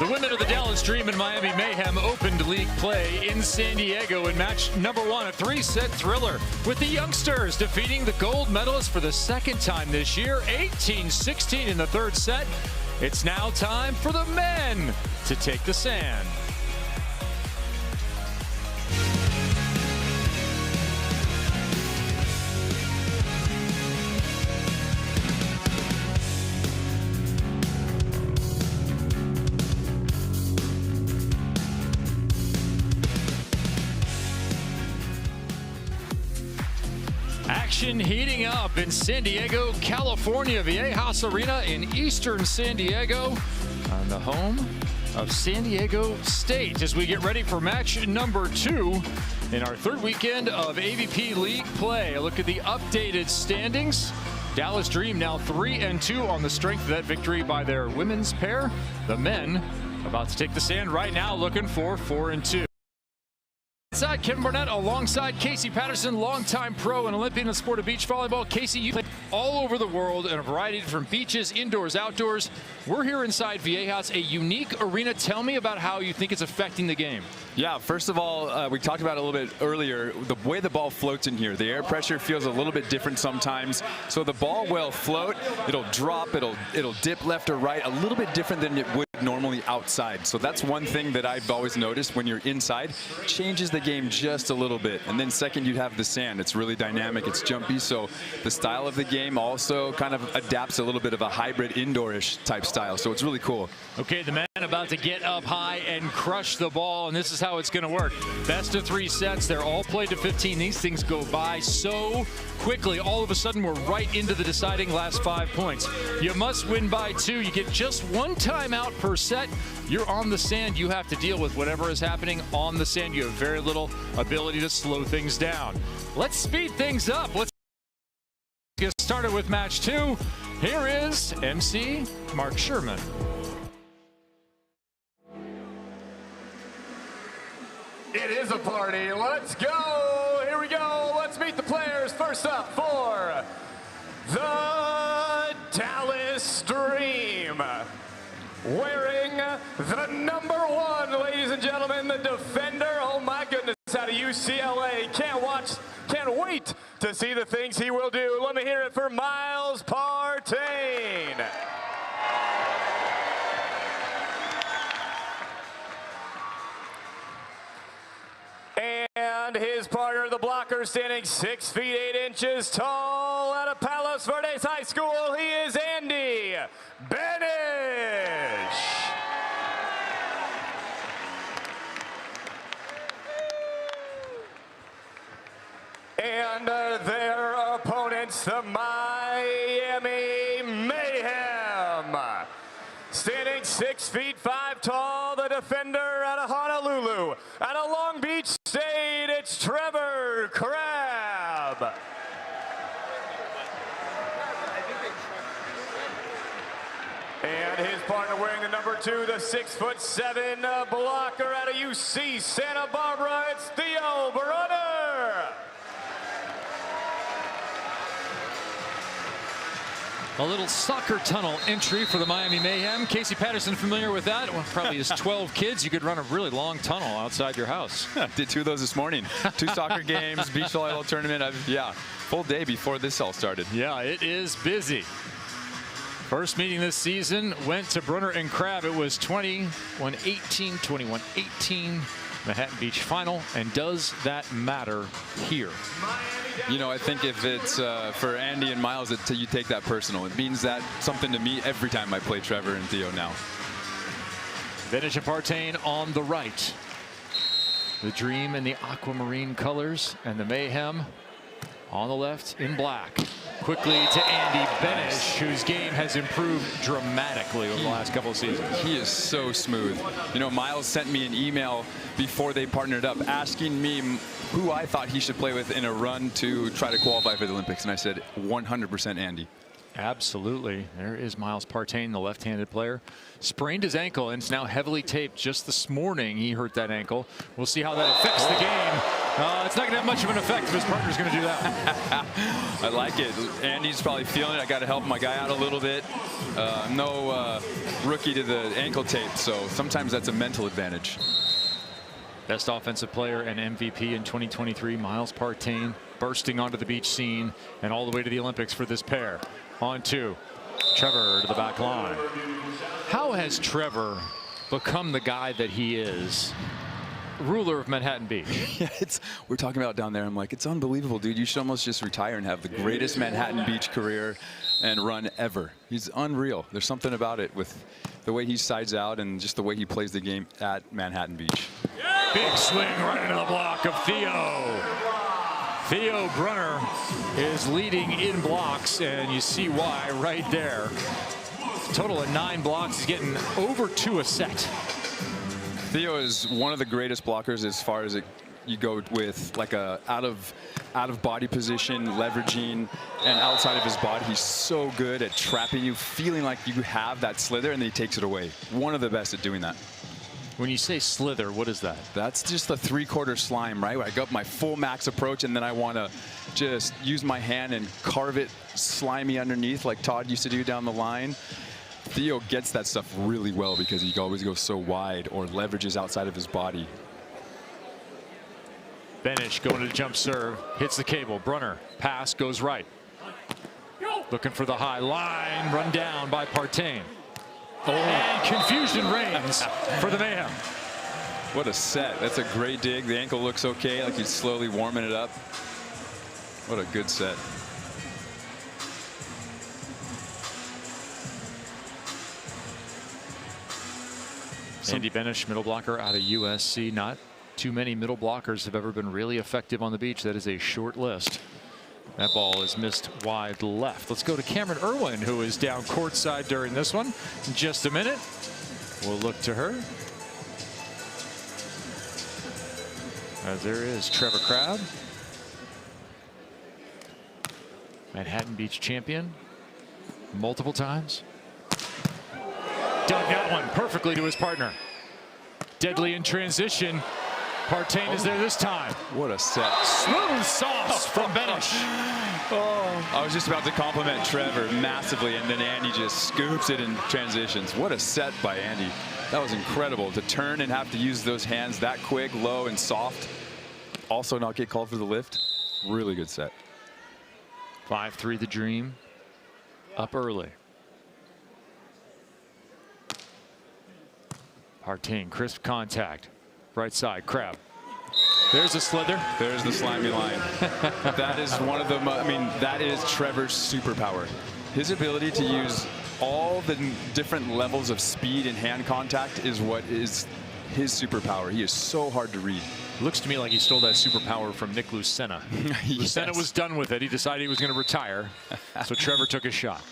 The women of the Dallas Dream and Miami Mayhem opened league play in San Diego in match number 1, a 3-set thriller, with the youngsters defeating the gold medalists for the second time this year, 18-16 in the third set. It's now time for the men to take the sand. Action heating up in San Diego, California, Viejas Arena in eastern San Diego, on the home of San Diego State, as we get ready for match number 2 in our third weekend of AVP League play. A look at the updated standings. Dallas Dream now 3-2 on the strength of that victory by their women's pair. The men about to take the stand right now, looking for 4-2. Inside Kevin Burnett alongside Casey Patterson, longtime pro and Olympian in the sport of beach volleyball. Casey, you played all over the world in a variety of different beaches, indoors, outdoors. We're here inside Viejas, a unique arena. Tell me about how you think it's affecting the game. Yeah, first of all, we talked about it a little bit earlier, the way the ball floats in here. The air pressure feels a little bit different sometimes. So the ball will float, it'll drop, it'll dip left or right, a little bit different than it would normally outside. So that's one thing that I've always noticed when you're inside. Changes the game just a little bit. And then second, you have the sand. It's really dynamic, it's jumpy. So the style of the game also kind of adapts a little bit of a hybrid indoorish type style. So it's really cool. Okay, the men about to get up high and crush the ball, and this is how it's going to work. Best of 3 sets. They're all played to 15. These things go by so quickly. All of a sudden, we're right into the deciding last 5 points. You must win by 2. You get just 1 timeout per set. You're on the sand. You have to deal with whatever is happening on the sand. You have very little ability to slow things down. Let's speed things up. Let's get started with match 2. Here is MC Mark Sherman. It is a party. Let's go. Here we go. Let's meet the players. First up for the Dallas Dream. Wearing the number 1, ladies and gentlemen, the defender. Oh my goodness, out of UCLA. Can't wait to see the things he will do. Let me hear it for Miles Partain. And his partner, the blocker, standing 6 feet 8 inches tall out of Palos Verdes High School. He is Andy Benesh. And their opponents, the Miami Mayhem. Standing 6 feet 5 tall, the defender out of Honolulu. Out of Long Beach State, it's Trevor.Crabb. And his partner wearing the number 2, the 6'7" blocker out of UC Santa Barbara, it's Theo, Brunner. A little soccer tunnel entry for the Miami Mayhem. Casey Patterson, familiar with that? Well, probably has 12 kids. You could run a really long tunnel outside your house. Did 2 of those this morning. 2 soccer games, beach volleyball tournament. yeah, full day before this all started. Yeah, it is busy. First meeting this season went to Brunner and Crabb. It was 21-18, 21-18. Manhattan Beach final. And does that matter here? You know, I think if it's for Andy and Miles, you take that personal. It means that something to me every time I play Trevor and Theo now. Benesh and Partain on the right. The Dream in the aquamarine colors, and the Mayhem on the left in black. Quickly to Andy Benesh, whose game has improved dramatically over the last couple of seasons. He is so smooth. You know, Miles sent me an email before they partnered up asking me who I thought he should play with in a run to try to qualify for the Olympics, and I said 100% Andy. Absolutely. There is Miles Partain, the left-handed player. Sprained his ankle, and it's now heavily taped. Just this morning he hurt that ankle. We'll see how that affects the game. It's not going to have much of an effect if his partner's going to do that. I like it. Andy's probably feeling it. I got to help my guy out a little bit. No rookie to the ankle tape, so sometimes that's a mental advantage. Best offensive player and MVP in 2023, Miles Partain, bursting onto the beach scene and all the way to the Olympics for this pair. On to Trevor to the back line. How has Trevor become the guy that he is? Ruler of Manhattan Beach. Yeah, we're talking about down there. I'm like, it's unbelievable, dude. You should almost just retire and have the greatest Manhattan Beach career and run ever. He's unreal. There's something about it with the way he sides out and just the way he plays the game at Manhattan Beach. Big swing right into the block of Theo. Theo Brunner is leading in blocks, and you see why right there. Total of 9 blocks. He's getting over 2 a set. Theo is one of the greatest blockers as far as you go with like a out of body position, leveraging, and outside of his body. He's so good at trapping you, feeling like you have that slither, and then he takes it away. One of the best at doing that. When you say slither, what is that? That's just the 3/4 slime, right? Where I go up my full max approach, and then I want to just use my hand and carve it slimy underneath like Todd used to do down the line. Theo gets that stuff really well because he always goes so wide or leverages outside of his body. Benesh going to the jump serve, hits the cable. Brunner, pass, goes right. Looking for the high line, run down by Partain. Oh. And confusion reigns for the Mayhem. What a set. That's a great dig. The ankle looks okay, like he's slowly warming it up. What a good set. Andy Benesh, middle blocker out of USC. Not too many middle blockers have ever been really effective on the beach. That is a short list. That ball is missed wide left. Let's go to Cameron Irwin, who is down courtside during this one. In just a minute, we'll look to her. As there is Tr.Crabb, Manhattan Beach champion multiple times. Dug that one perfectly to his partner. Deadly in transition. Partain is there this time. What a set. Smooth sauce from Benesh. I was just about to compliment Trevor massively, and then Andy just scoops it in transitions. What a set by Andy. That was incredible to turn and have to use those hands that quick, low, and soft. Also not get called for the lift. Really good set. 5-3 the dream. Up early. Partain, crisp contact. Right side, Crabb. There's a slither. There's the slimy line. That is one of the, I mean, that is Trevor's superpower. His ability to use all the different levels of speed and hand contact is what is his superpower. He is so hard to read. Looks to me like he stole that superpower from Nick Lucena. Yes. Lucena was done with it. He decided he was going to retire. So Trevor took his shot.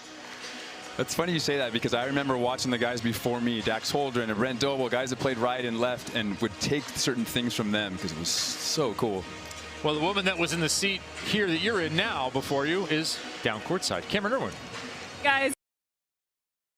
It's funny you say that because I remember watching the guys before me, Dax Holdren and Brent Doble, guys that played right and left, and would take certain things from them because it was so cool. Well, the woman that was in the seat here that you're in now before you is down courtside. Cameron Irwin. Guys,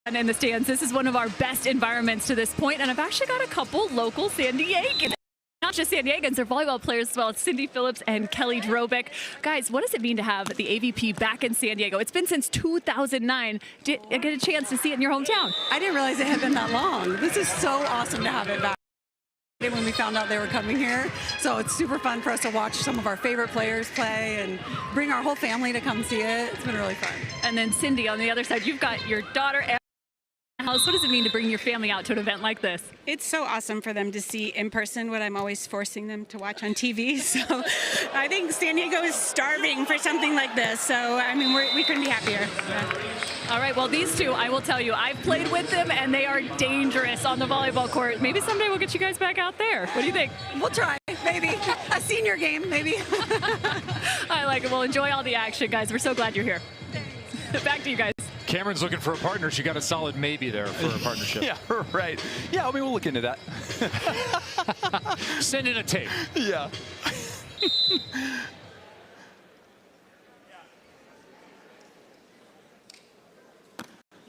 and in the stands, this is one of our best environments to this point, and I've actually got a couple local San Diegans. Not just San Diegans, they're volleyball players as well. It's Cindy Phillips and Kelly Drobick. Guys, what does it mean to have the AVP back in San Diego? It's been since 2009. Did you get a chance to see it in your hometown? I didn't realize it had been that long. This is so awesome to have it back. When we found out they were coming here, so it's super fun for us to watch some of our favorite players play and bring our whole family to come see it. It's been really fun. And then Cindy, on the other side, you've got your daughter. What does it mean to bring your family out to an event like this? It's so awesome for them to see in person what I'm always forcing them to watch on TV. So I think San Diego is starving for something like this. So, I mean, we couldn't be happier. All right, well, these two, I will tell you, I've played with them, and they are dangerous on the volleyball court. Maybe someday we'll get you guys back out there. What do you think? We'll try, maybe. A senior game, maybe. I like it. Well, enjoy all the action, guys. We're so glad you're here. Back to you guys. Cameron's looking for a partner. She got a solid maybe there for a partnership. Yeah, right. Yeah, I mean, we'll look into that. Send in a tape. Yeah.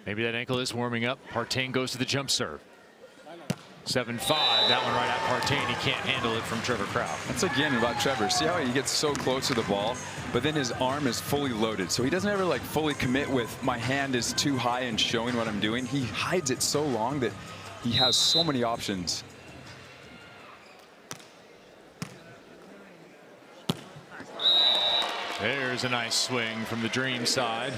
Maybe that ankle is warming up. Partain goes to the jump serve. 7-5, that one right at Partain. He can't handle it from Trevor.Crabb. That's again about Trevor. See how he gets so close to the ball, but then his arm is fully loaded. So he doesn't ever like fully commit with my hand is too high and showing what I'm doing. He hides it so long that he has so many options. There's a nice swing from the Dream side.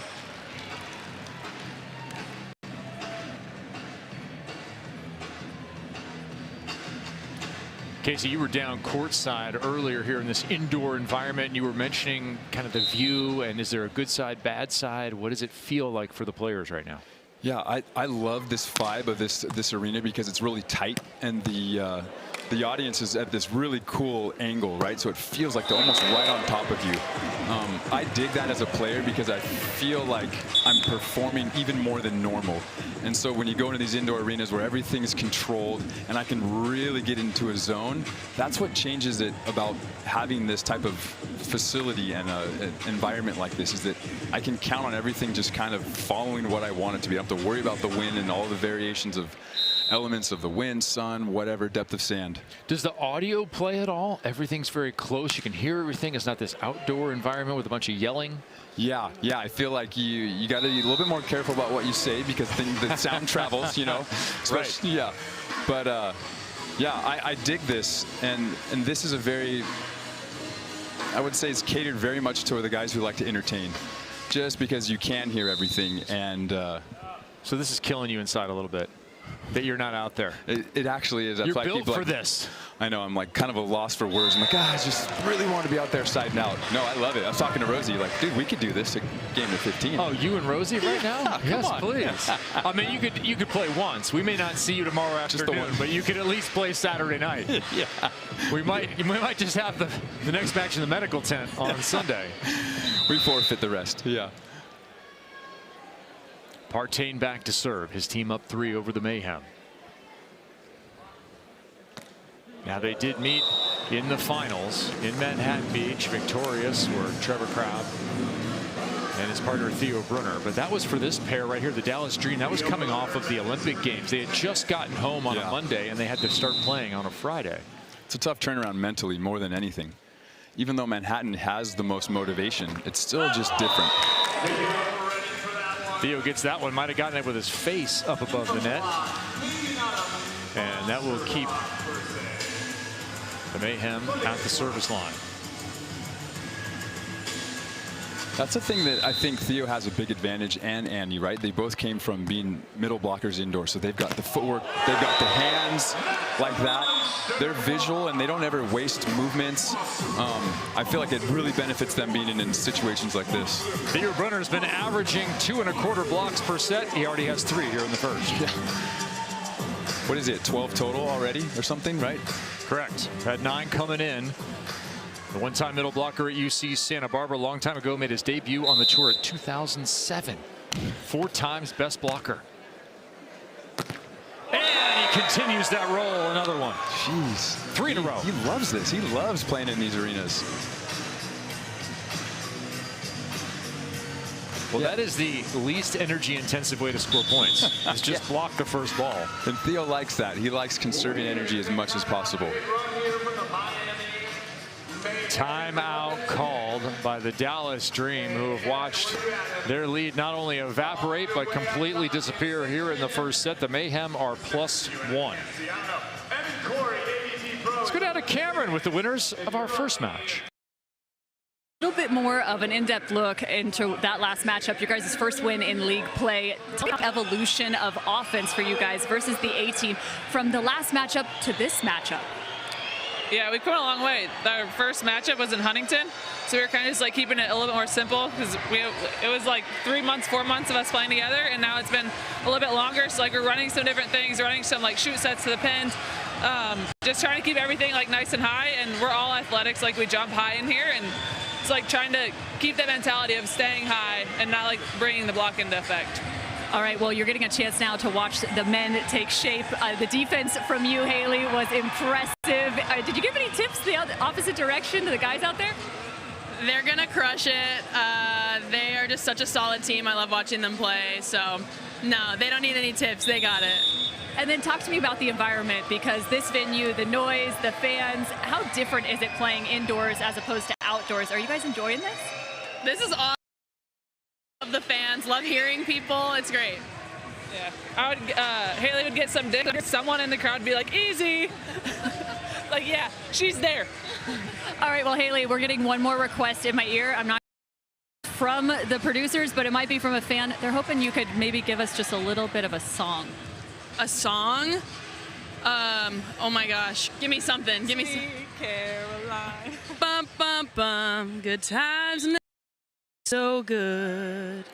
Casey, you were down courtside earlier here in this indoor environment, and you were mentioning kind of the view, and is there a good side, bad side? What does it feel like for the players right now? Yeah, I love this vibe of this arena because it's really tight, and the audience is at this really cool angle, right? So it feels like they're almost right on top of you. I dig that as a player because I feel like I'm performing even more than normal. And so when you go into these indoor arenas where everything is controlled and I can really get into a zone, that's what changes it about having this type of facility and an environment like this, is that I can count on everything just kind of following what I want it to be. I don't have to worry about the wind and all the variations of elements of the wind, sun, whatever, depth of sand. Does the audio play at all? Everything's very close. You can hear everything. It's not this outdoor environment with a bunch of yelling. Yeah, I feel like you got to be a little bit more careful about what you say because the sound travels, you know. Right. Yeah, but yeah, I dig this, and this is a very, I would say, it's catered very much to the guys who like to entertain, just because you can hear everything. And so this is killing you inside a little bit, that you're not out there. It actually is. That's You're why built people for like, this. I know, I'm like kind of a loss for words. I'm like, I just really want to be out there siding out. No, I love it. I was talking to Rosie, like, dude, we could do this a game of 15. Oh, you and Rosie right now? Yes, on. please. I mean, you could play once. We may not see you tomorrow afternoon, but you could at least play Saturday night. Yeah. We might just have the next match in the medical tent on Sunday. We forfeit the rest. Yeah. Partain back to serve. His team up 3 over the Mayhem. Now they did meet in the finals in Manhattan Beach, victorious were Trevor.Crabb and his partner Theo Brunner. But that was for this pair right here, the Dallas Dream. That was coming off of the Olympic Games. They had just gotten home on a Monday, and they had to start playing on a Friday. It's a tough turnaround mentally more than anything. Even though Manhattan has the most motivation, it's still just different. Theo gets that one, might have gotten it with his face up above the net. And that will keep the Mayhem at the service line. That's the thing that I think Theo has a big advantage, and Andy, right? They both came from being middle blockers indoors, so they've got the footwork, they've got the hands like that. They're visual, and they don't ever waste movements. I feel like it really benefits them being in situations like this. Theo Brunner's been averaging 2¼ blocks per set. He already has 3 here in the first. Yeah. What is it, 12 total already or something, right? Correct. Had 9 coming in. The one-time middle blocker at UC Santa Barbara a long time ago made his debut on the tour at 2007. 4 times best blocker. And he continues that roll, another one. Jeez. 3 in a row. He loves this. He loves playing in these arenas. Well, that is the least energy-intensive way to score points. Is just block the first ball. And Theo likes that. He likes conserving energy as much as possible. Timeout called by the Dallas Dream, who have watched their lead not only evaporate but completely disappear here in the first set. The Mayhem are +1. Let's go down to Cameron with the winners of our first match. A little bit more of an in-depth look into that last matchup, your guys' first win in league play. Evolution of offense for you guys versus the A team from the last matchup to this matchup. Yeah, we've come a long way. Our first matchup was in Huntington, so we were kind of just like keeping it a little bit more simple because it was like 3 months, 4 months of us playing together, and now it's been a little bit longer. So like we're running some different things, running some like shoot sets to the pins, just trying to keep everything like nice and high. And we're all athletics, like we jump high in here, and it's like trying to keep that mentality of staying high and not like bringing the block into effect. All right, well, you're getting a chance now to watch the men take shape. The defense from you, Haley, was impressive. Did you give any tips the opposite direction to the guys out there? They're going to crush it. They are just such a solid team. I love watching them play. So, no, they don't need any tips. They got it. And then talk to me about the environment, because this venue, the noise, the fans, how different is it playing indoors as opposed to outdoors? Are you guys enjoying this? This is awesome. Love the fans. Love hearing people. It's great. Yeah. Haley would get some dinner. Someone in the crowd would be like, easy. Like, yeah, she's there. All right, well, Haley, we're getting one more request in my ear. I'm not from the producers, but it might be from a fan. They're hoping you could maybe give us just a little bit of a song. A song? Oh my gosh. Give me something. Give me some. Caroline. Bum, bum, bum. Good times. So good.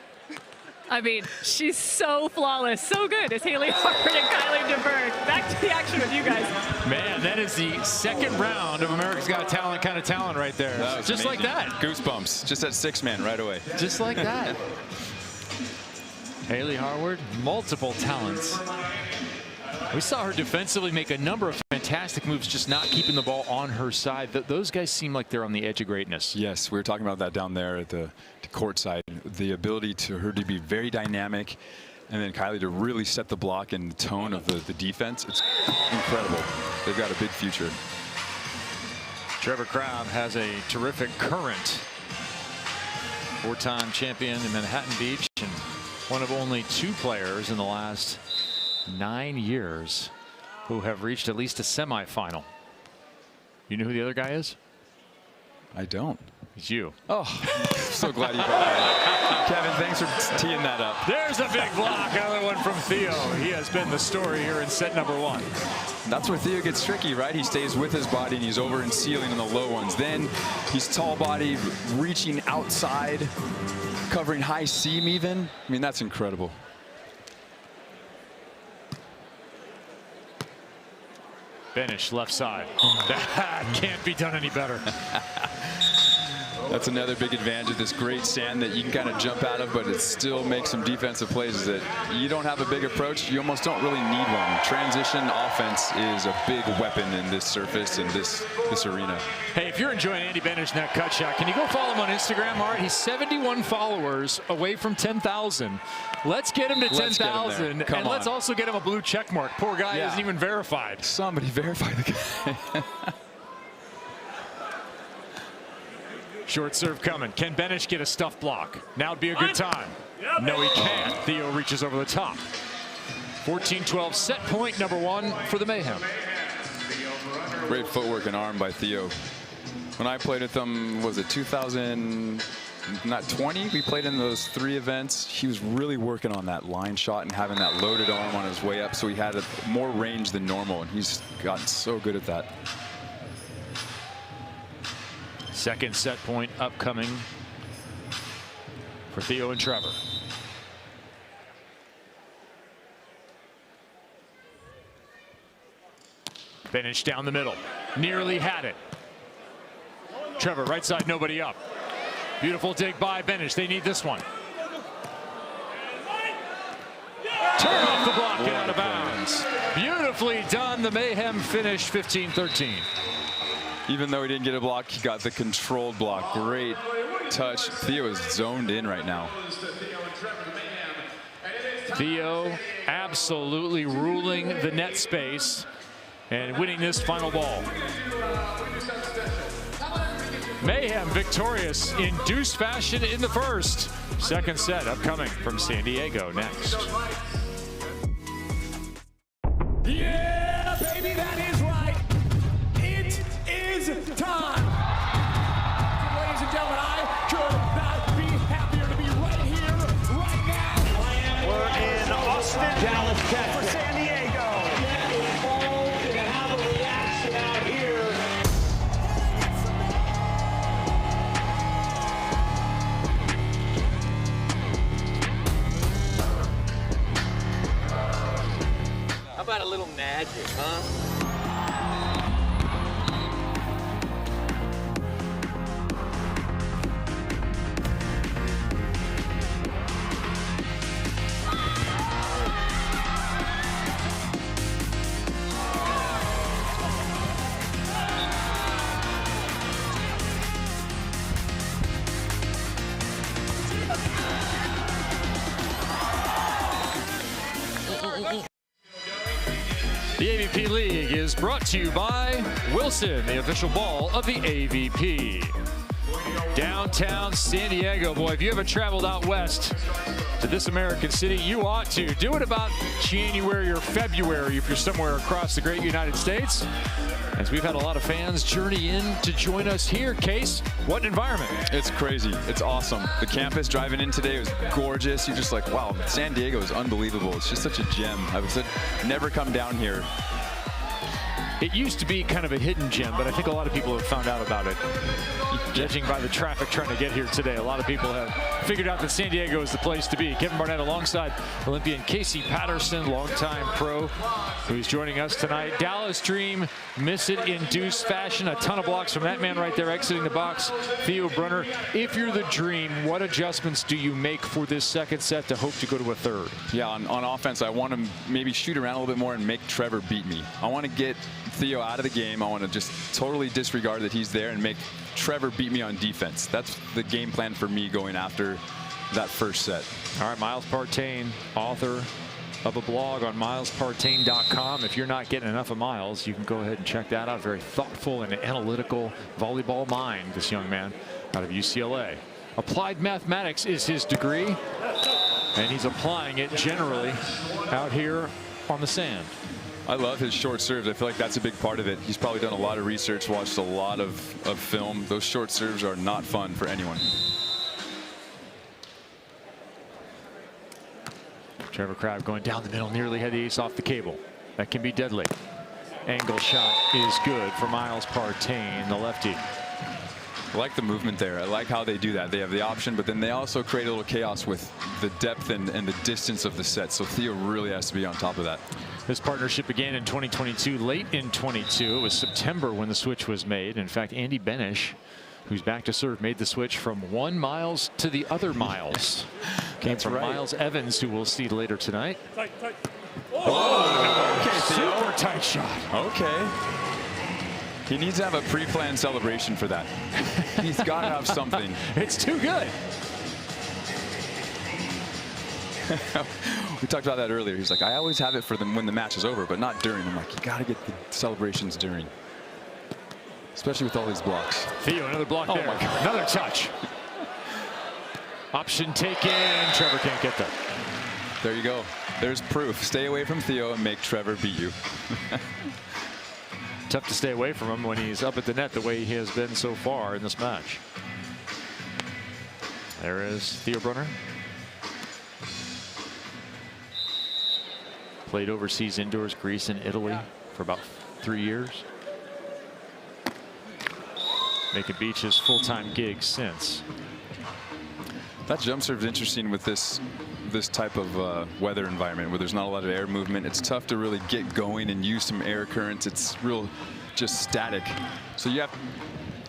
I mean, she's so flawless, so good. It's Haley Harper and Kylie DeBerg. Back to the action with you guys. Man, that is the second round of America's Got Talent kind of talent right there. Just amazing. like that. Goosebumps. Just that 6-man right away. Just like that. Haley Harward, multiple talents. We saw her defensively make a number of fantastic moves, just not keeping the ball on her side. Those guys seem like they're on the edge of greatness. Yes, we were talking about that down there at the court side. The ability to her to be very dynamic, and then Kylie to really set the block and the tone of the defense. It's incredible. They've got a big future. Tr.Crabb has a terrific current. 4-time champion in Manhattan Beach, and one of only 2 players in the last 9 years who have reached at least a semifinal. You know who the other guy is? I don't. It's you. Oh, so glad you brought that up. Kevin, thanks for teeing that up. There's a big block. Another one from Theo. He has been the story here in set number 1. That's where Theo gets tricky, right? He stays with his body and he's over and sealing on the low ones. Then he's tall body, reaching outside, covering high seam even. I mean, that's incredible. Benesh left side. That can't be done any better. That's another big advantage of this great sand that you can kind of jump out of, but it still makes some defensive plays. Is that you don't have a big approach, you almost don't really need one. Transition offense is a big weapon in this surface and this arena. Hey, if you're enjoying Andy Benesh in that cut shot, can you go follow him on Instagram? All right, he's 71 followers away from 10,000. Let's get him to 10,000, and let's also get him a blue check mark. Poor guy isn't even verified. Somebody verify the guy. Short serve coming. Can Benesh get a stuff block? Now would be a good time. No, he can't. Theo reaches over the top. 14-12, set point number 1 for the Mayhem. Great footwork and arm by Theo. When I played with him, was it 2020? We played in those 3 events. He was really working on that line shot and having that loaded arm on his way up, so he had more range than normal, and he's gotten so good at that. Second set point upcoming for Theo and Trevor. Benesh down the middle. Nearly had it. Trevor right side, nobody up. Beautiful dig by Benesh. They need this one. Turn off the block and out of bounds. Beautifully done. The Mayhem finish 15-13. Even though he didn't get a block, he got the controlled block. Great touch. Theo is zoned in right now. Theo absolutely ruling the net space and winning this final ball. Mayhem victorious in deuce fashion in the first. Second set upcoming from San Diego next. Yeah, baby, that is right. It is time. Ladies and gentlemen, I could not be happier to be right here, right now. We're in Austin, Dallas, Texas. For San Diego. Get involved and have a reaction out here. How about a little magic, huh? The AVP League is brought to you by Wilson, the official ball of the AVP. Downtown San Diego, boy, if you haven't traveled out west to this American city, you ought to. Do it about January or February if you're somewhere across the great United States. As we've had a lot of fans journey in to join us here. Case, what an environment. It's crazy. It's awesome. The campus driving in today was gorgeous. You're just like, wow, San Diego is unbelievable. It's just such a gem. I would say never come down here. It used to be kind of a hidden gem, but I think a lot of people have found out about it. Judging by the traffic trying to get here today, a lot of people have figured out that San Diego is the place to be. Kevin Barnett alongside Olympian Casey Patterson, longtime pro, who's joining us tonight. Dallas Dream, miss it in deuce fashion. A ton of blocks from that man right there exiting the box, Theo Brunner. If you're the Dream, what adjustments do you make for this second set to hope to go to a third? Yeah, on offense, I want to maybe shoot around a little bit more and make Trevor beat me. I want to get Theo out of the game. I want to just totally disregard that he's there and make Trevor beat me on defense. That's the game plan for me going after that first set. All right, Miles Partain, author of a blog on milespartain.com. If you're not getting enough of Miles, you can go ahead and check that out. Very thoughtful and analytical volleyball mind, this young man out of UCLA. Applied mathematics is his degree, and he's applying it generally out here on the sand. I love his short serves. I feel like that's a big part of it. He's probably done a lot of research, watched a lot of film. Those short serves are not fun for anyone. Tr.Crabb going down the middle, nearly had the ace off the cable. That can be deadly. Angle shot is good for Miles Partain, the lefty. I like the movement there. I like how they do that. They have the option, but then they also create a little chaos with the depth and the distance of the set. So Theo really has to be on top of that. This partnership began in 2022, late in 22. It was September when the switch was made. In fact, Andy Benesh, who's back to serve, made the switch from one Miles to the other Miles. Came from right. Miles Evans, who we'll see later tonight. Oh, okay, Theo. Super tight shot. Okay. He needs to have a pre-planned celebration for that. He's got to have something. It's too good. We talked about that earlier. He's like, I always have it for them when the match is over, but not during. I'm like, you got to get the celebrations during, especially with all these blocks. Theo, another block there. My God. Another touch. Option taken. Trevor can't get that. There you go. There's proof. Stay away from Theo and make Trevor beat you. Tough to stay away from him when he's up at the net the way he has been so far in this match. There is Theo Brunner. Played overseas indoors, Greece and Italy for about 3 years. Making Beach his full-time gig since. That jump serve is interesting with this type of weather environment where there's not a lot of air movement. It's tough to really get going and use some air currents. It's real just static. So you have.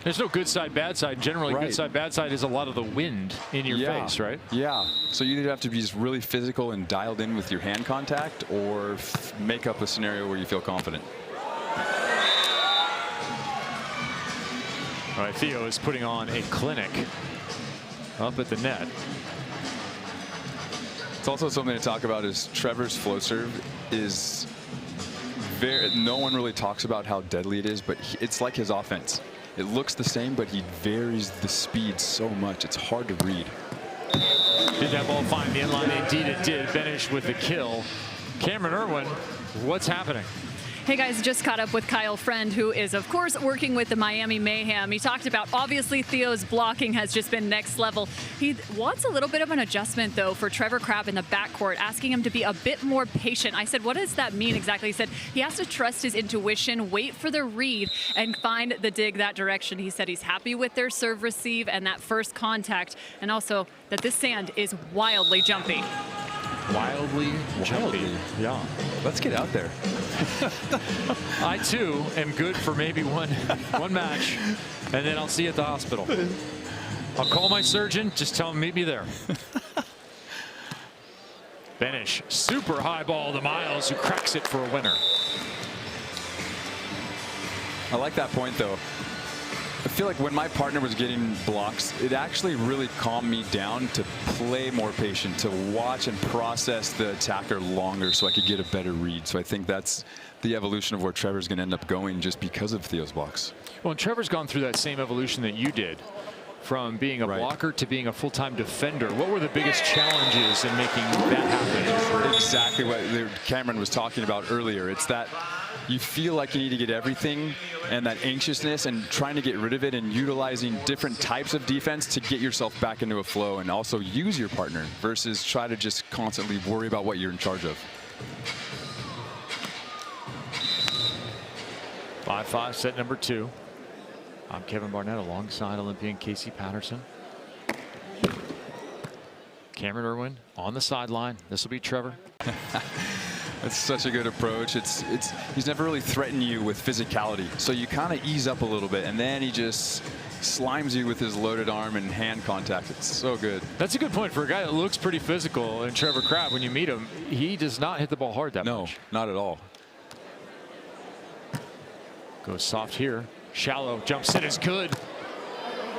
There's no good side, bad side. Generally, right. Good side, bad side is a lot of the wind in your face, right? Yeah. So you either have to be just really physical and dialed in with your hand contact or make up a scenario where you feel confident. All right, Theo is putting on a clinic up at the net. It's also something to talk about is Trevor's flow serve is very, no one really talks about how deadly it is, but it's like his offense. It looks the same, but he varies the speed so much. It's hard to read. Did that ball find the inline? Indeed it did. Benesh with the kill. Cameron Irwin, what's happening? Hey guys, just caught up with Kyle Friend, who is of course working with the Miami Mayhem. He talked about obviously Theo's blocking has just been next level. He wants a little bit of an adjustment though for Tr.Crabb in the backcourt, asking him to be a bit more patient. I said, what does that mean exactly? He said he has to trust his intuition, wait for the read and find the dig that direction. He said he's happy with their serve receive and that first contact, and also that this sand is wildly jumpy. Wildly jumpy. Yeah. Let's get out there. I too am good for maybe one match, and then I'll see you at the hospital. I'll call my surgeon, just tell him meet me there. Benesh, super high ball to Miles, who cracks it for a winner. I like that point though. I feel like when my partner was getting blocks, it actually really calmed me down to play more patient, to watch and process the attacker longer so I could get a better read. So I think that's the evolution of where Trevor's going to end up going just because of Theo's blocks. Well, and Trevor's gone through that same evolution that you did, from being a blocker to being a full-time defender. What were the biggest challenges in making that happen? Exactly what Cameron was talking about earlier. It's that you feel like you need to get everything, and that anxiousness, and trying to get rid of it, and utilizing different types of defense to get yourself back into a flow and also use your partner versus try to just constantly worry about what you're in charge of. 5-5 set number 2. I'm Kevin Barnett alongside Olympian Casey Patterson. Cameron Irwin on the sideline. This will be Trevor. That's such a good approach. He's never really threatened you with physicality, so you kind of ease up a little bit, and then he just slimes you with his loaded arm and hand contact. It's so good. That's a good point for a guy that looks pretty physical. And Tr.Crabb, when you meet him, he does not hit the ball hard that much. No, not at all. Goes soft here. Shallow jump set is good.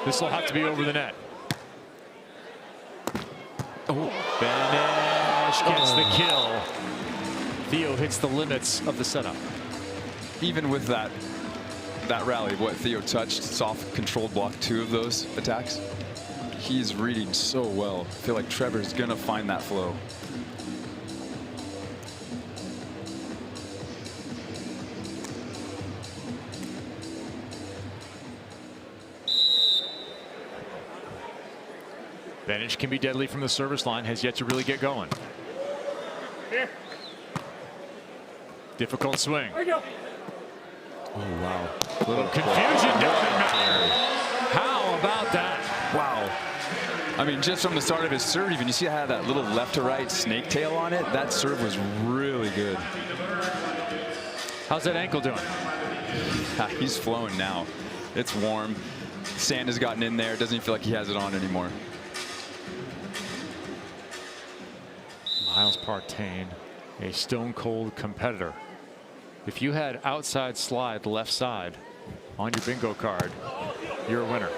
This will have to be over the net. Oh, Benesh gets the kill. Theo hits the limits of the setup. Even with that rally, what Theo touched, soft controlled block 2 of those attacks. He's reading so well. I feel like Trevor's gonna find that flow. Benesh can be deadly from the service line, has yet to really get going. Difficult swing. Oh, wow. Little confusion doesn't matter. How about that? Wow. I mean, just from the start of his serve, even you see how that little left to right snake tail on it? That serve was really good. How's that ankle doing? He's flowing now. It's warm. Sand has gotten in there. Doesn't even feel like he has it on anymore. Miles Partain, a stone-cold competitor. If you had outside slide left side on your bingo card, you're a winner.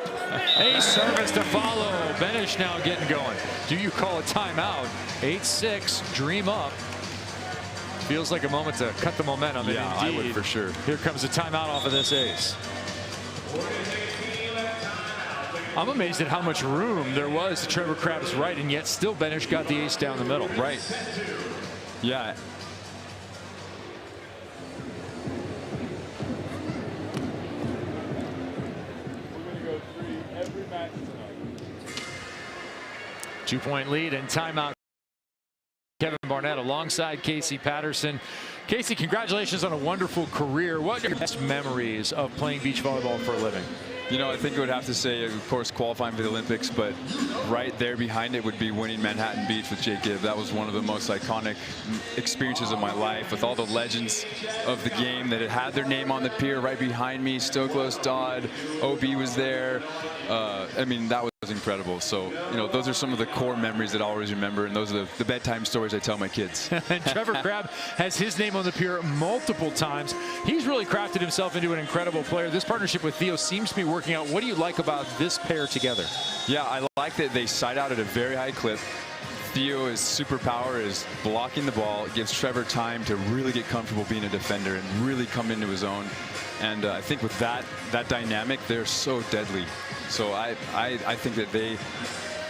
A service to follow. Benesh now getting going. Do you call a timeout? 8-6, dream up. Feels like a moment to cut the momentum. Yeah, I would for sure. Here comes a timeout off of this ace. I'm amazed at how much room there was to Tr.Crabb's right, and yet still Benesh got the ace down the middle. Right. Yeah. We're going to go 3 every match tonight. 2-point lead and timeout. Kevin Barnett alongside Casey Patterson. Casey, congratulations on a wonderful career. What are your best memories of playing beach volleyball for a living? You know, I think I would have to say, of course, qualifying for the Olympics, but right there behind it would be winning Manhattan Beach with Jake Gibb. That was one of the most iconic experiences of my life, with all the legends of the game that had their name on the pier right behind me. Stoklos, Dodd, OB was there. I mean, that was incredible. So, you know, those are some of the core memories that I always remember, and those are the bedtime stories I tell my kids. And Tr.Crabb has his name on the pier multiple times. He's really crafted himself into an incredible player. This partnership with Theo seems to be working out. What do you like about this pair together? Yeah, I like that they side out at a very high clip. Theo's superpower is blocking the ball. It gives Trevor time to really get comfortable being a defender and really come into his own. And I think with that dynamic, they're so deadly. So I think that they,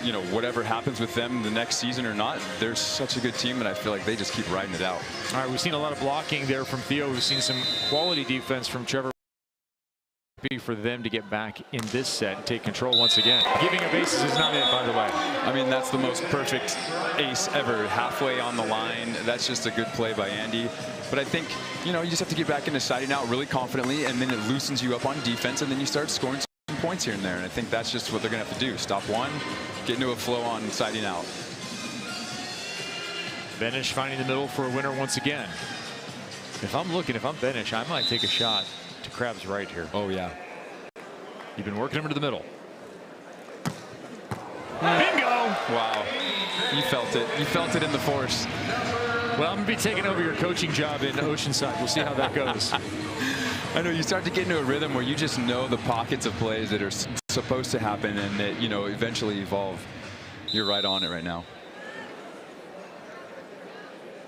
you know, whatever happens with them the next season or not, they're such a good team, and I feel like they just keep riding it out. All right, we've seen a lot of blocking there from Theo. We've seen some quality defense from Trevor. For them to get back in this set and take control once again. Giving up aces is not it, by the way. I mean, that's the most perfect ace ever. Halfway on the line. That's just a good play by Andy. But I think, you know, you just have to get back into siding out really confidently, and then it loosens you up on defense, and then you start scoring some points here and there. And I think that's just what they're going to have to do. Stop one, get into a flow on siding out. Benesh finding the middle for a winner once again. If I'm Benesh, I might take a shot to Crabb's right here. Oh, yeah. You've been working him into the middle. Bingo! Wow. You felt it. You felt it in the force. Well, I'm going to be taking over your coaching job in Oceanside. We'll see how that goes. I know you start to get into a rhythm where you just know the pockets of plays that are supposed to happen and that, you know, eventually evolve. You're right on it right now.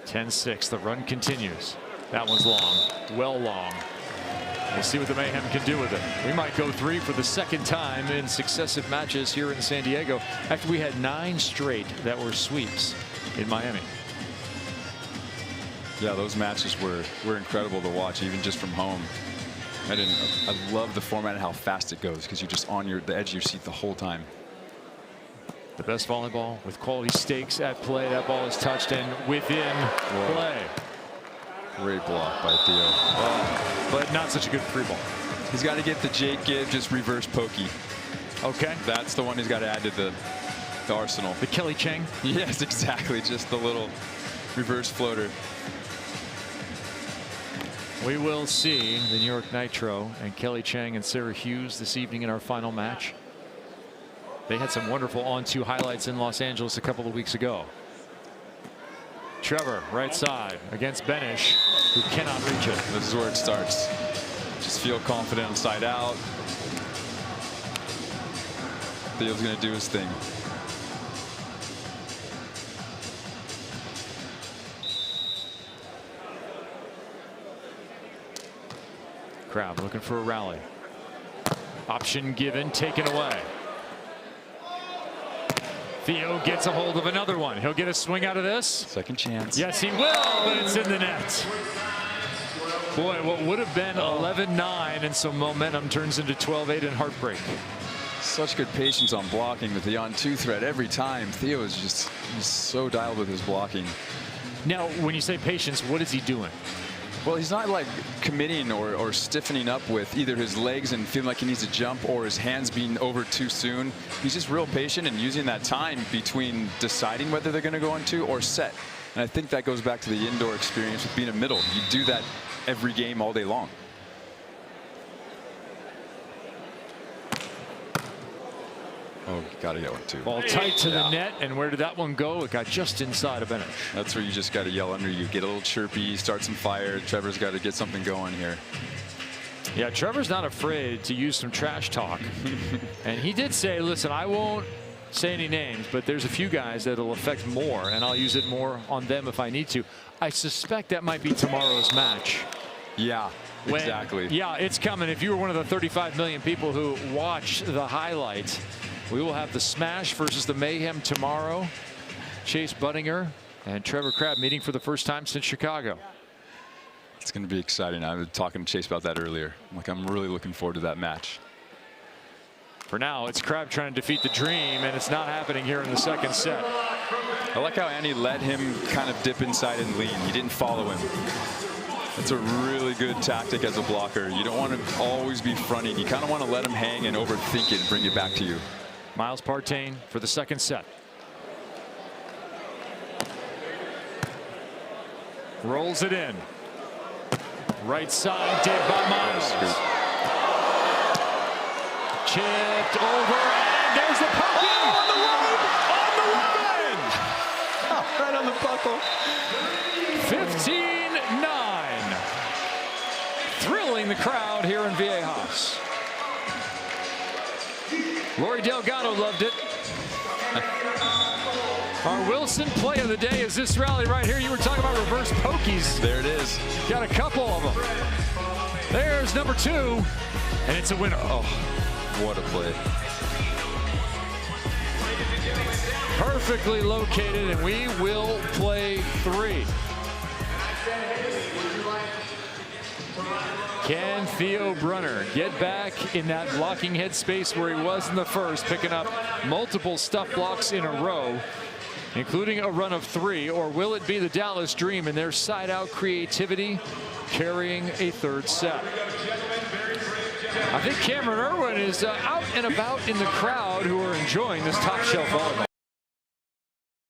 10-6. The run continues. That one's long. Well long. We'll see what the Mayhem can do with it. We might go 3 for the second time in successive matches here in San Diego after we had 9 straight that were sweeps in Miami. Yeah, those matches were incredible to watch, even just from home. I love the format and how fast it goes because you're just on the edge of your seat the whole time. The best volleyball with quality stakes at play. That ball is touched and within play. Great block by Theo. But not such a good free ball. He's got to get the Jake Gibb just reverse pokey. Okay. That's the one he's got to add to the arsenal. The Kelly Cheng? Yes, exactly. Just the little reverse floater. We will see the New York Nitro and Kelly Cheng and Sarah Hughes this evening in our final match. They had some wonderful on-2 highlights in Los Angeles a couple of weeks ago. Trevor, right side against Benesh, who cannot reach it. This is where it starts. Just feel confident on side out. Theo's going to do his thing. Crabb looking for a rally. Option given, taken away. Theo gets a hold of another one. He'll get a swing out of this. Second chance. Yes, he will, but it's in the net. Boy, what would have been 11-9 and some momentum turns into 12-8 and heartbreak. Such good patience on blocking with the on-2 threat every time. Theo is just he's so dialed with his blocking. Now, when you say patience, what is he doing? Well, he's not like committing or stiffening up with either his legs and feeling like he needs to jump or his hands being over too soon. He's just real patient and using that time between deciding whether they're going to go on 2 or set. And I think that goes back to the indoor experience with being a middle. You do that every game all day long. Oh, gotta get one too. Ball tight to the net, and where did that one go? It got just inside of Benesh. That's where you just got to yell under you, get a little chirpy, start some fire. Trevor's got to get something going here. Yeah, Trevor's not afraid to use some trash talk. And he did say, listen, I won't say any names, but there's a few guys that'll affect more, and I'll use it more on them if I need to. I suspect that might be tomorrow's match. Yeah, exactly. Yeah, it's coming. If you were one of the 35 million people who watch the highlights, we will have the Smash versus the Mayhem tomorrow. Chase Budinger and Tr.Crabb meeting for the first time since Chicago. It's going to be exciting. I was talking to Chase about that earlier. I'm really looking forward to that match. For now, it's Crabb trying to defeat the dream, and it's not happening here in the second set. I like how Andy let him kind of dip inside and lean. He didn't follow him. That's a really good tactic as a blocker. You don't want to always be fronting. You kind of want to let him hang and overthink it and bring it back to you. Miles Partain for the second set. Rolls it in. Right side, did by Miles. Chipped over, and there's the pokey! Oh, on the line! Right on the buckle. 15-9. Thrilling the crowd here in Viejas. Lori Delgado loved it. Our Wilson play of the day is this rally right here. You were talking about reverse pokies. There it is. Got a couple of them. There's number 2, and it's a winner. Oh, what a play. Perfectly located, and we will play 3. Can Theo Brunner get back in that blocking headspace where he was in the first, picking up multiple stuff blocks in a row, including a run of 3, or will it be the Dallas Dream and their side-out creativity carrying a third set? I think Cameron Irwin is out and about in the crowd who are enjoying this top-shelf volleyball.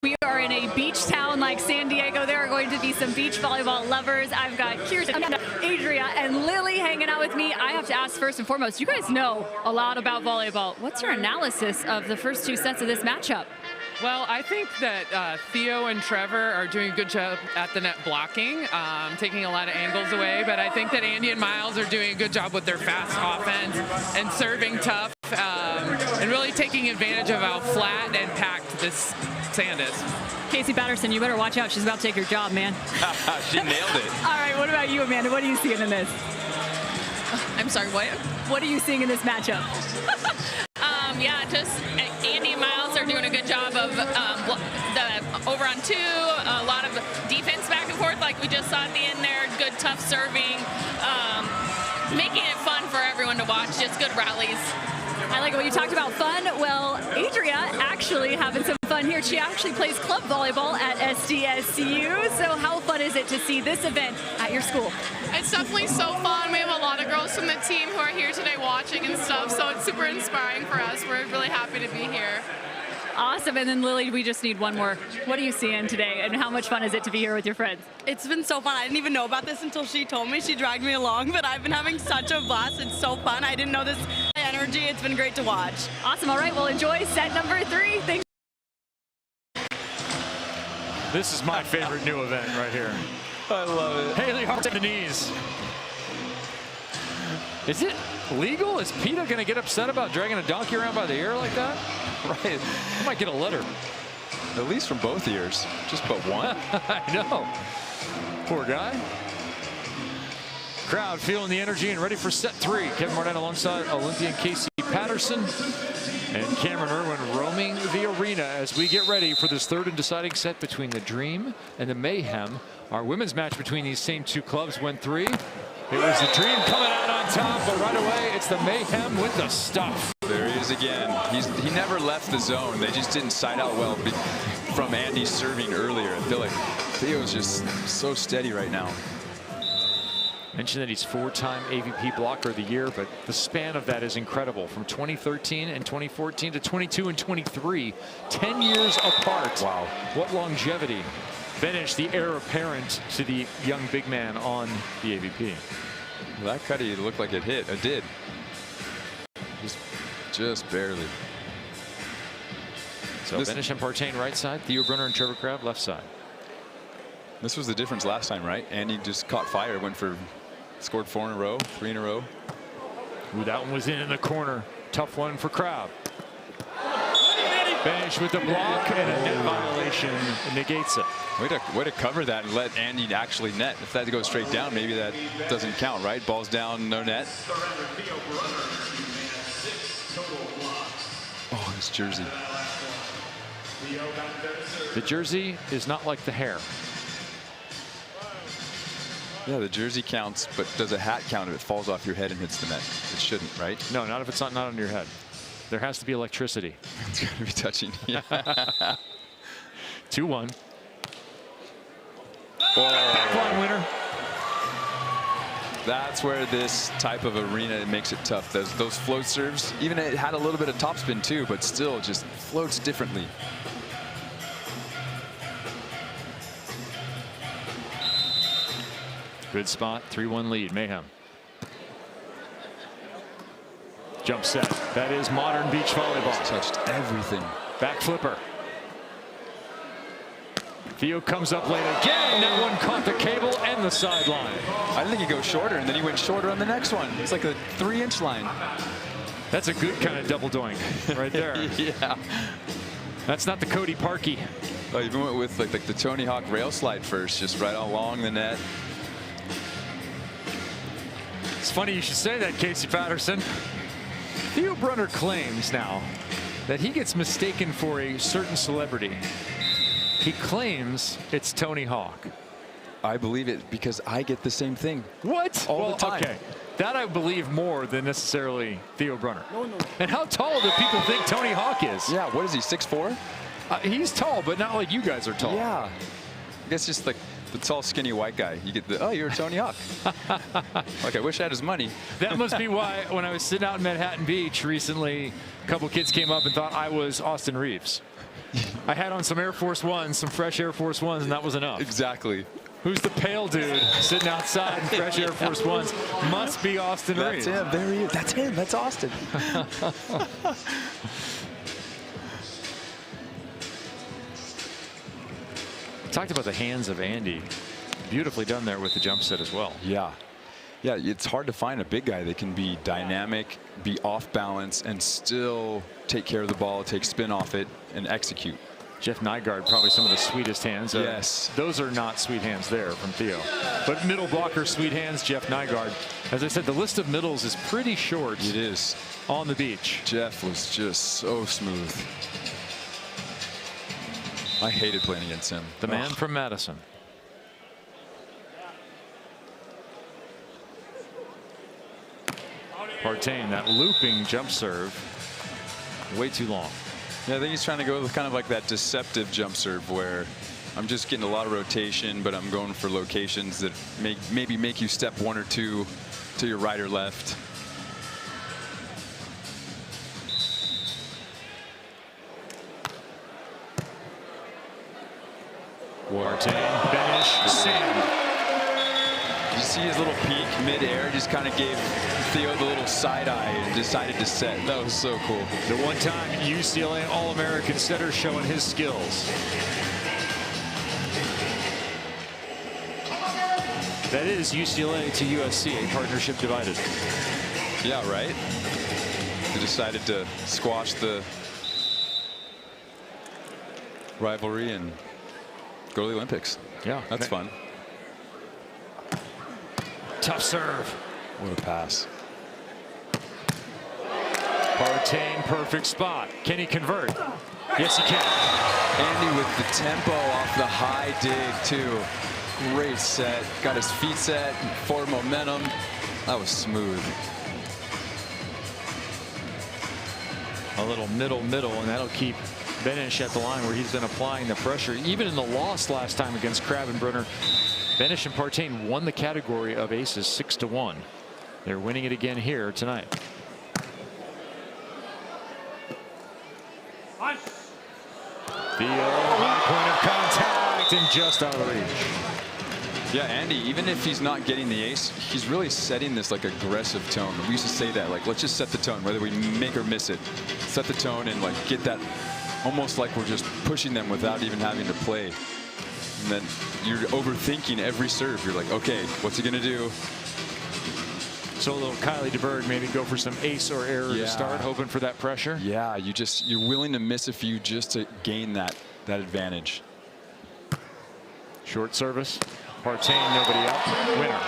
We are in a beach town like San Diego. There are going to be some beach volleyball lovers. I've got Kirsten, Adria, and Lily hanging out with me. I have to ask first and foremost, you guys know a lot about volleyball. What's your analysis of the first 2 sets of this matchup? Well, I think that Theo and Trevor are doing a good job at the net blocking, taking a lot of angles away. But I think that Andy and Miles are doing a good job with their fast offense and serving tough and really taking advantage of how flat and packed this sand is. Casey Patterson, you better watch out. She's about to take your job, man. She nailed it. All right, what about you, Amanda? What are you seeing in this? I'm sorry, what? What are you seeing in this matchup? Yeah, just Andy and Miles are doing a good job of the over on 2, a lot of defense back and forth like we just saw at the end there, good tough serving, making it fun for everyone to watch, just good rallies. I like it when you talked about fun. Well, Adria actually having some fun here. She actually plays club volleyball at SDSU. So how fun is it to see this event at your school? It's definitely so fun. We have a lot of girls from the team who are here today watching and stuff, so it's super inspiring for us. We're really happy to be here. Awesome. And then Lily, we just need one more. What are you seeing today, and how much fun is it to be here with your friends? It's been so fun. I didn't even know about this until she told me. She dragged me along, but I've been having such a blast. It's so fun. I didn't know this energy. It's been great to watch. Awesome. All right, well, enjoy set number 3. Thanks. This is my favorite new event right here. I love it. Haley Hart to the knees. Is it legal? Is PETA going to get upset about dragging a donkey around by the ear like that? Right. I might get a letter. At least from both ears. Just but one. I know. Poor guy. Crowd feeling the energy and ready for set 3. Kevin Martin alongside Olympian Casey Patterson and Cameron Irwin roaming the arena as we get ready for this 3rd and deciding set between the Dream and the Mayhem. Our women's match between these same 2 clubs went 3. It was the Dream coming out on top, but right away it's the Mayhem with the stuff. There he is again. He never left the zone. They just didn't side out well from Andy's serving earlier. I feel like Theo's just so steady right now. Mentioned that he's 4-time AVP blocker of the year, but the span of that is incredible. From 2013 and 2014 to 22 and 23, 10 years apart. Wow. What longevity. Benesh, the heir apparent to the young big man on the AVP. Well, that cutty looked like it hit. It did. Just barely. So Benesh and Partain right side, Theo Brunner and Trevor Crabb left side. This was the difference last time, right? Andy just caught fire, scored 4 in a row, 3 in a row. Ooh, that one was in the corner. Tough one for Crabb. Benesh with the block and a net violation negates it. Way to cover that and let Andy actually net. If that goes straight down, maybe that doesn't count, right? Ball's down, no net. Oh, his jersey. The jersey is not like the hair. Yeah, the jersey counts, but does a hat count if it falls off your head and hits the net? It shouldn't, right? No, not if it's not on your head. There has to be electricity. It's going to be touching. 2-1. Oh. Backline winner. That's where this type of arena makes it tough. Those float serves, even it had a little bit of topspin too, but still just floats differently. Good spot, 3-1 lead, Mayhem. Jump set. That is modern beach volleyball. Touched everything. Back flipper. Theo comes up late again. That one caught the cable and the sideline. I didn't think he'd go shorter, and then he went shorter on the next one. It's like a 3-inch line. That's a good kind of double doink right there. Yeah. That's not the Cody Parkey. Oh, you went with like the Tony Hawk rail slide first, just right along the net. It's funny you should say that, Casey Patterson. Theo Brunner claims now that he gets mistaken for a certain celebrity. He claims it's Tony Hawk. I believe it because I get the same thing. What? All the time. Okay. That I believe more than necessarily Theo Brunner. And how tall do people think Tony Hawk is? Yeah, what is he, 6'4"? He's tall, but not like you guys are tall. Yeah. I guess just like the tall, skinny white guy. You get the, oh, you're Tony Hawk. Like, I wish I had his money. That must be why when I was sitting out in Manhattan Beach recently, a couple kids came up and thought I was Austin Reeves. I had on some Air Force Ones, some fresh Air Force Ones, and that was enough. Exactly. Who's the pale dude sitting outside in fresh Air Force Ones? Must be Austin Reeves. That's him. There he is. That's him. That's Austin. talked about the hands of Andy. Beautifully done there with the jump set as well. Yeah. Yeah, it's hard to find a big guy that can be dynamic, be off balance, and still take care of the ball, take spin off it, and execute. Jeff Nygaard, probably some of the sweetest hands. Yes. Those are not sweet hands there from Theo. But middle blocker, sweet hands, Jeff Nygaard. As I said, the list of middles is pretty short. It is. On the beach. Jeff was just so smooth. I hated playing against him. The man from Madison. Partain, that looping jump serve, way too long. Yeah, I think he's trying to go with kind of like that deceptive jump serve where I'm just getting a lot of rotation, but I'm going for locations that maybe make you step one or two to your right or left. Partain, Benesh, sand. You see his little peek mid-air, just kind of gave Theo the little side eye and decided to set. That was so cool. The one-time UCLA All-American setter showing his skills. That is UCLA to USC, a partnership divided. Yeah, right? They decided to squash the rivalry and go to the Olympics. Yeah. That's fun. Tough serve. What a pass. Partain, perfect spot. Can he convert? Yes, he can. Andy with the tempo off the high dig, too. Great set. Got his feet set, forward momentum. That was smooth. A little middle, and that'll keep Benesh at the line where he's been applying the pressure. Even in the loss last time against Crabb and Brunner, Benesh and Partain won the category of aces 6-1. They're winning it again here tonight. Theo, high point of contact and just out of reach. Yeah, Andy, even if he's not getting the ace, he's really setting this like aggressive tone. We used to say that, like, let's just set the tone, whether we make or miss it. Set the tone and like get that almost like we're just pushing them without even having to play. And then you're overthinking every serve. You're like, okay, what's he gonna do? So a little Kylie DeBerg, maybe go for some ace or error to start, hoping for that pressure. Yeah, you're willing to miss a few just to gain that advantage. Short service. Partain, nobody out. Winner.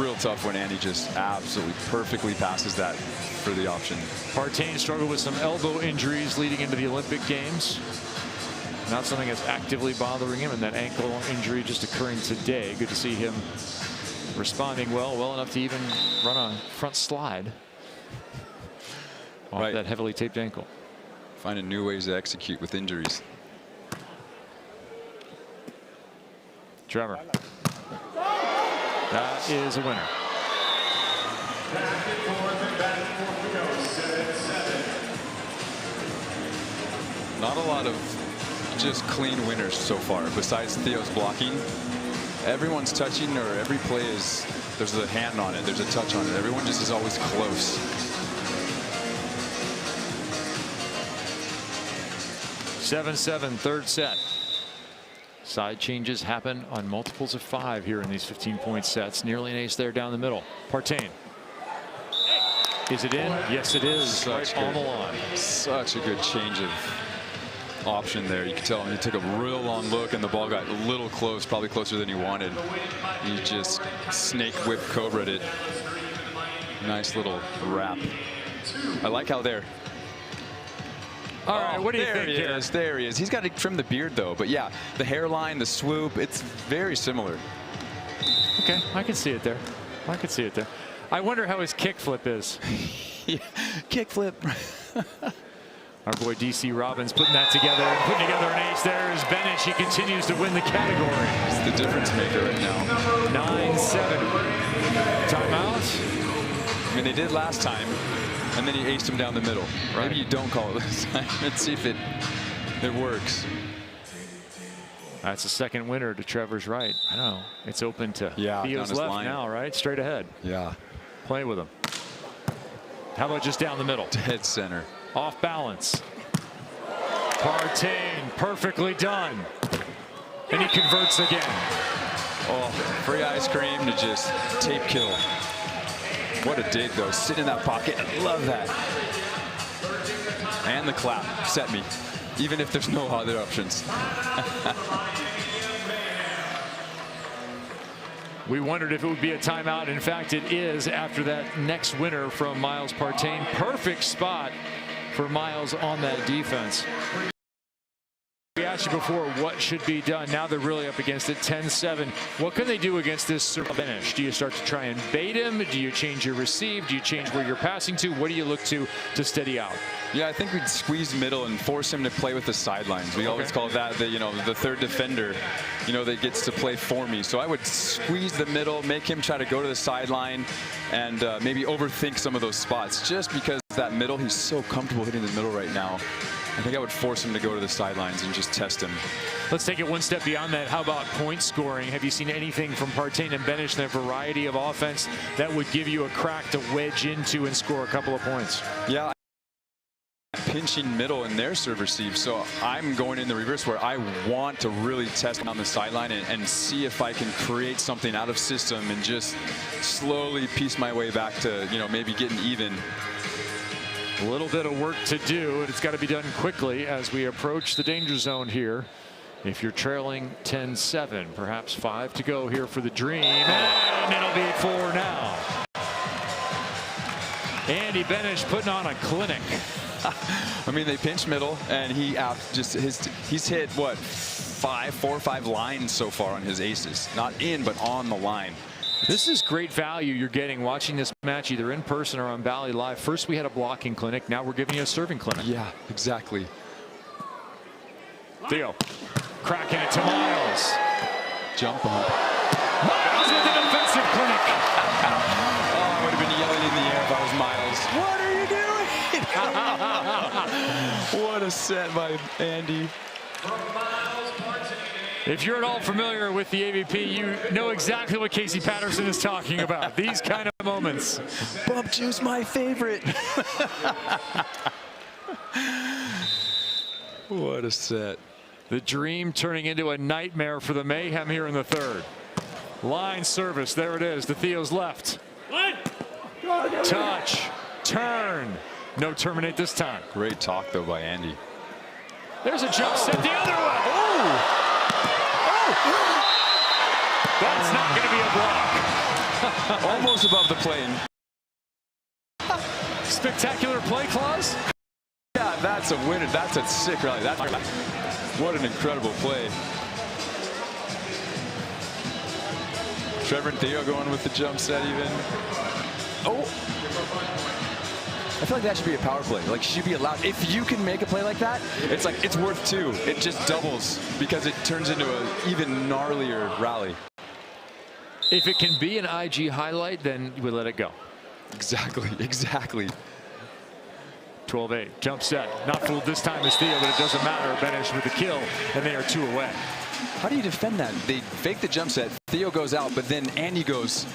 Real tough when Andy just absolutely perfectly passes that for the option. Partain struggled with some elbow injuries leading into the Olympic Games. Not something that's actively bothering him, and that ankle injury just occurring today. Good to see him responding well enough to even run a front slide off that heavily taped ankle. Finding new ways to execute with injuries. Trevor. That is a winner. Not a lot of just clean winners so far, besides Theo's blocking. Everyone's touching, or every play is, there's a hand on it, there's a touch on it. Everyone just is always close. (7-7) third set. Side changes happen on multiples of 5 here in these 15-point sets. Nearly an ace there down the middle. Partain. Is it in? Yes, it is. Right on the line. Such a good change of option there. You can tell he took a real long look and the ball got a little close, probably closer than he wanted. He just snake whip cobra'd it. Nice little wrap. I like how they're. All right, what do you think here? There he is. He's got to trim the beard though, but yeah, the hairline, the swoop, it's very similar. Okay, I can see it there. I can see it there. I wonder how his kickflip is. Yeah, kickflip. Our boy DC Robbins putting that together, putting together an ace. There is Benesh. He continues to win the category. He's the difference maker right now. 9-7. Timeout. I mean, they did last time, and then he aced him down the middle. Right. Maybe you don't call it this time. Let's see if it works. That's the second winner to Trevor's right. I know. It's open to Theo's left line now, right? Straight ahead. Yeah. Play with him. How about just down the middle? Dead center. Off balance. Partain, perfectly done. And he converts again. Oh, free ice cream to just tape kill. What a dig, though. Sit in that pocket. I love that. And the clap set me, even if there's no other options. We wondered if it would be a timeout. In fact, it is after that next winner from Miles Partain. Perfect spot for Miles on that defense. We asked you before what should be done. Now they're really up against it, 10-7. What can they do against this Benesh? Do you start to try and bait him? Do you change your receive? Do you change where you're passing to? What do you look to steady out? Yeah, I think we'd squeeze middle and force him to play with the sidelines. We always call that the third defender, that gets to play for me. So I would squeeze the middle, make him try to go to the sideline, and maybe overthink some of those spots. Just because that middle, he's so comfortable hitting the middle right now. I think I would force him to go to the sidelines and just test him. Let's take it one step beyond that. How about point scoring? Have you seen anything from Partain and Benesh, their variety of offense, that would give you a crack to wedge into and score a couple of points? Yeah. Pinching middle in their serve receive, so I'm going in the reverse where I want to really test on the sideline and see if I can create something out of system and just slowly piece my way back to maybe getting even. A little bit of work to do, and it's got to be done quickly as we approach the danger zone here. If you're trailing 10-7, perhaps 5 to go here for the Dream, and it'll be 4 now. Andy Benesh putting on a clinic. I mean, they pinch middle, and he's hit what 4 or 5 lines so far on his aces. Not in, but on the line. This is great value you're getting watching this match either in person or on Valley Live. First we had a blocking clinic. Now we're giving you a serving clinic. Yeah, exactly. Theo cracking it to Miles. Jump up. Miles with an offensive clinic. Oh, I would have been yelling in the air if I was Miles. What are you doing? What a set by Andy. If you're at all familiar with the AVP, you know exactly what Casey Patterson is talking about. These kind of moments. Bump juice, my favorite. What a set. The Dream turning into a nightmare for the Mayhem here in the third. Line service, there it is, to Theo's left. Touch, turn. No terminate this time. Great talk, though, by Andy. There's a jump set the other way. Oh! That's not going to be a block. Almost above the plane. Spectacular play clause. Yeah, that's a winner. That's a sick rally. What an incredible play. Trevor and Theo going with the jump set even. Oh. I feel like that should be a power play. Like, should be allowed. If you can make a play like that, it's like it's worth 2. It just doubles because it turns into an even gnarlier rally. If it can be an IG highlight, then we let it go. Exactly. 12-8, jump set. Not fooled this time as Theo, but it doesn't matter. Benesh with the kill, and they are 2 away. How do you defend that? They fake the jump set. Theo goes out, but then Andy goes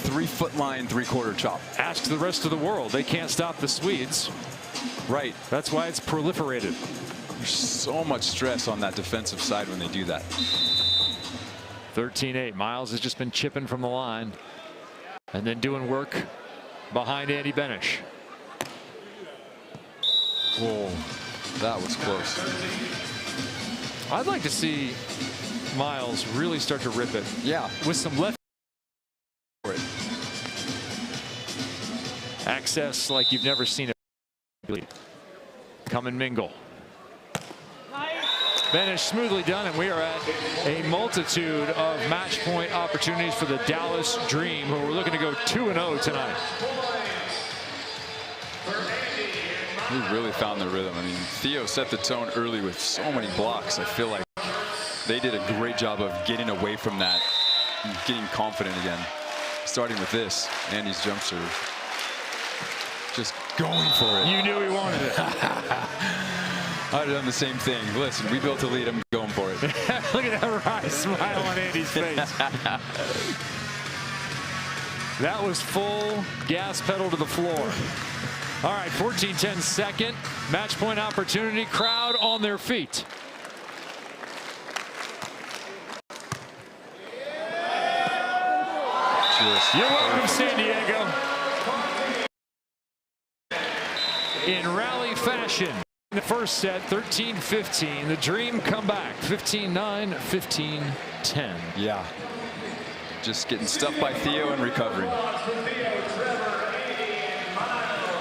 3-foot line, 3/4 chop. Ask the rest of the world. They can't stop the Swedes. Right. That's why it's proliferated. There's so much stress on that defensive side when they do that. 13-8. Miles has just been chipping from the line and then doing work behind Andy Benesh. Whoa, that was close. I'd like to see Miles really start to rip it. Yeah. With some left. Access like you've never seen it. Come and mingle. Benesh smoothly done, and we are at a multitude of match point opportunities for the Dallas Dream, who are looking to go 2-0 tonight. He really found the rhythm. I mean, Theo set the tone early with so many blocks. I feel like they did a great job of getting away from that and getting confident again. Starting with this, Andy's jump serve. Just going for it. You knew he wanted it. I'd have done the same thing. Listen, we built a lead. I'm going for it. Look at that wry smile on Andy's face. That was full gas pedal to the floor. All right, 14-10 second. Match point opportunity. Crowd on their feet. You're welcome, San Diego. In rally fashion. In the first set, 13-15. The Dream come back, 15-9, 15-10. Yeah. Just getting stuffed by Theo and recovering.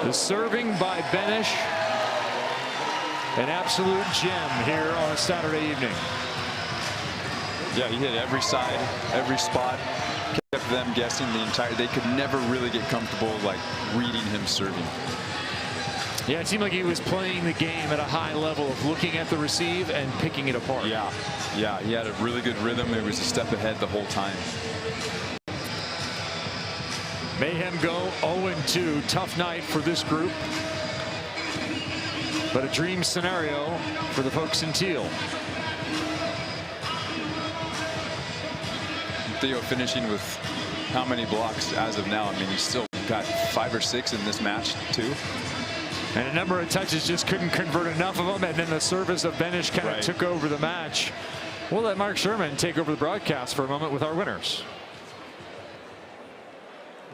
The serving by Benesh. An absolute gem here on a Saturday evening. Yeah, he hit every side, every spot. Kept them guessing the entire. They could never really get comfortable like reading him serving. Yeah, it seemed like he was playing the game at a high level of looking at the receive and picking it apart. Yeah, yeah, he had a really good rhythm. It was a step ahead the whole time. Mayhem go 0-2. Tough night for this group, but a dream scenario for the folks in teal. Theo finishing with how many blocks as of now? I mean, he's still got 5 or 6 in this match too. And a number of touches, just couldn't convert enough of them. And then the service of Benesh kind of took over the match. We'll let Mark Sherman take over the broadcast for a moment with our winners.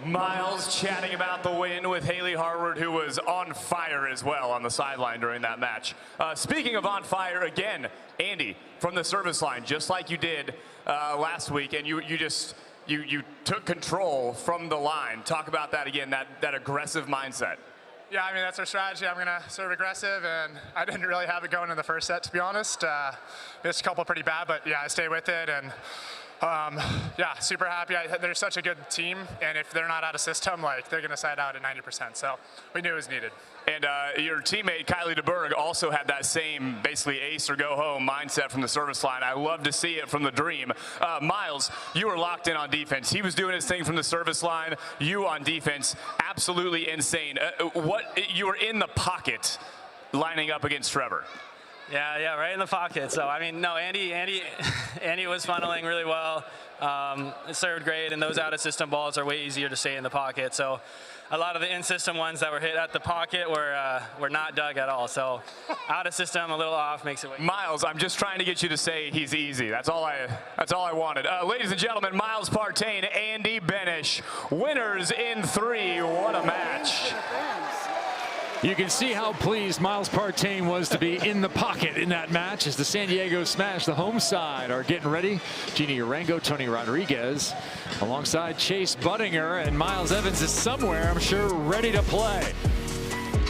Miles chatting about the win with Haley Harward, who was on fire as well on the sideline during that match. Speaking of on fire again, Andy, from the service line, just like you did last week, and you took control from the line. Talk about that again, that aggressive mindset. Yeah, I mean, that's our strategy. I'm going to serve aggressive, and I didn't really have it going in the first set, to be honest. Missed a couple pretty bad, but yeah, I stayed with it, and yeah, super happy. They're such a good team, and if they're not out of system, like, they're going to side out at 90%, so we knew it was needed. And your teammate, Kylie DeBerg, also had that same basically ace or go home mindset from the service line. I love to see it from the Dream. Miles, you were locked in on defense. He was doing his thing from the service line. You on defense, absolutely insane. You were in the pocket lining up against Trevor. Yeah, right in the pocket. So I mean, no, Andy was funneling really well. It served great, and those out of system balls are way easier to stay in the pocket. So a lot of the in-system ones that were hit at the pocket were not dug at all. So out of system, a little off, makes it way. Miles, I'm just trying to get you to say he's easy. That's all I wanted. Ladies and gentlemen, Miles Partain, Andy Benesh, winners in 3. What a match. You can see how pleased Miles Partain was to be in the pocket in that match as the San Diego Smash, the home side, are getting ready. Jeannie Arango, Tony Rodriguez, alongside Chase Buttinger, and Miles Evans is somewhere, I'm sure, ready to play.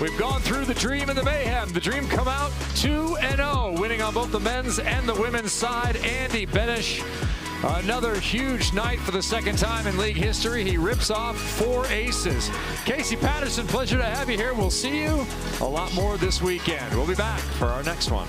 We've gone through the Dream and the Mayhem. The Dream come out 2-0, winning on both the men's and the women's side. Andy Benesh, another huge night for the second time in league history. He rips off 4 aces. Casey Patterson, pleasure to have you here. We'll see you a lot more this weekend. We'll be back for our next one.